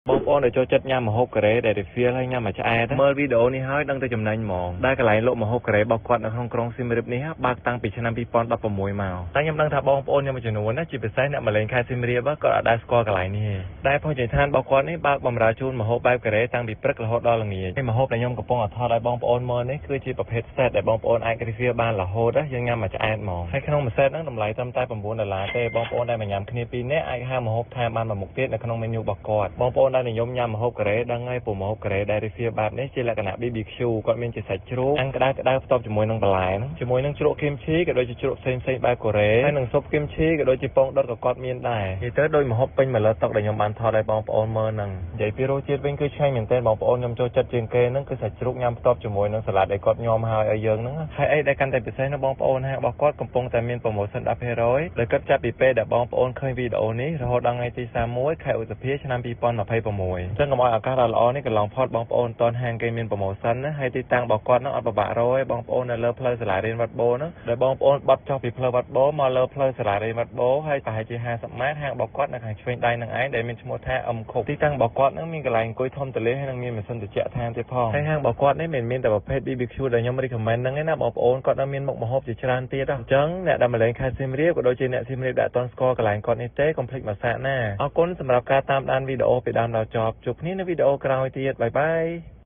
បងប្អូនដែលចូលចិត្តញ៉ាំម្ហូបកូរ៉េដែល refill ហើយញ៉ាំមួយឆ្អែតមើលវីដេអូនេះហើយដឹងតែចំណេញហ្មងដែលកន្លែងលក់ម្ហូបកូរ៉េរបស់គាត់នៅក្នុងក្រុងសៀមរាបនេះបើកតាំងពីឆ្នាំ2016មកតែខ្ញុំដឹងថាបងប្អូនខ្ញុំមួយចំនួនណាជាពិសេសអ្នកមកលេងខេត្តសៀមរាបគាត់អាចដែលស្គាល់កន្លែងនេះដែរភោជនីយដ្ឋានរបស់គាត់នេះបើកបម្រើជូនម្ហូបបែបកូរ៉េតាំងពីព្រឹករហូតដល់ល្ងាចហើយម្ហូបដែលខ្ញុំកំពុងថតឲ្យបងប្អូនមើលនេះគឺជាប្រភេទ set ដែលបងប្អូនអាច refill បានរហូតយើងញ៉ាំមួយឆ្អែតហ្មងហើយក្នុងមួយ set ហ្នឹងតម្លៃត្រឹមតែ$9ទេបងប្អូនដែលមកញ៉ាំគ្នា2នាក់អាចហៅម្ហូបថែមបានមួយមុខទៀតនៅក្នុង menu របស់គាត់បងប្អូនដែលនិយមញ៉ាំម្ហូបកូរ៉េដឹងហើយព្រោះម្ហូបកូរ៉េដែល refill បែបនេះជាលក្ខណៈ BBQ គាត់មានជាសាច់ជ្រូកអាំងក្តៅៗផ្ទាប់ជាមួយនឹងបន្លែហ្នឹងជាមួយនឹងជ្រក់គីមឈីក៏ដូចជាជ្រក់ផ្សេងៗបែបកូរ៉េហើយនឹងស៊ុបគីមឈីក៏ដូចជាពងដុតក៏គាត់មានដែរនិយាយទៅដូចម្ហូបពេញមួយលើតុដែលខ្ញុំបានថតឲ្យបងប្អូនមើលហ្នឹងនិយាយពីរសជាតិវិញគឺឆ្ងាញ់មែនទែនបងប្អូនខ្ញុំចូលចិត្តជាងគេហ្នឹងគឺសាច់ជ្រូកញ៉ាំផ្ទាប់ជាមួយនឹងសាឡាដដែលគាត់ញ៉ាំហើយឲ្យយើងហ្នឹងហើយអីដែលកាន់តែពិសេសណាបងប្អូនហាងរបស់គាត់កំពុងតែមាន promotion 10%ដែលគាត់ចាប់ពីពេលដែលបងប្អូនឃើញវីដេអូនេះរហូតដល់ថ្ងៃទី31ខែឧសភាឆ្នាំ2026អញ្ចឹងកុំឲ្យឱកាសដ៏ល្អនេះកន្លងផុតបងប្អូនតនហាងគេមាន promotion ណាហើយទីតាំងរបស់គាត់ហ្នឹងអត់ពិបាករកទេបងប្អូននៅលើផ្លូវសាលារៀនវត្តបូរហ្នឹងដែលបងប្អូនបត់ចុះពីផ្លូវវត្តបូរមកលើផ្លូវសាលារៀនវត្តបូរហើយប្រហែលជា50ម៉ែត្រហាងរបស់គាត់នៅខាងឆ្វេងដៃនឹងឯងដែលមានឈ្មោះថាអឹមខុកទីតាំងរបស់គាត់ហ្នឹងមានកន្លែងអង្គុយធំទូលាយហើយនឹងមានម៉ាស៊ីនត្រជាក់ថែមទៀតផងហើយហាងរបស់គាត់នេះមិនមានតែប្រភេទ BBQ ដែលខ្ញុំ recommend ហ្នឹងឯណាបងប្អូនគាត់នៅមានមុខម្ហូបជាច្រើនទៀតអញ្ចឹងអ្នកដែលមកលេងខេត្តសៀមរាបក៏ដូចជាអ្នកសៀមរាបដែលអត់ទាន់ស្គាល់កន្លែងគាត់នេះទេកុំភ្លេចមកសាកណាអរគុណសម្រាប់ការតាមដានវីដេអូពីដើមដល់ចប់ជួបគ្នានៅវីដេអូក្រោយទៀតបាយបាយ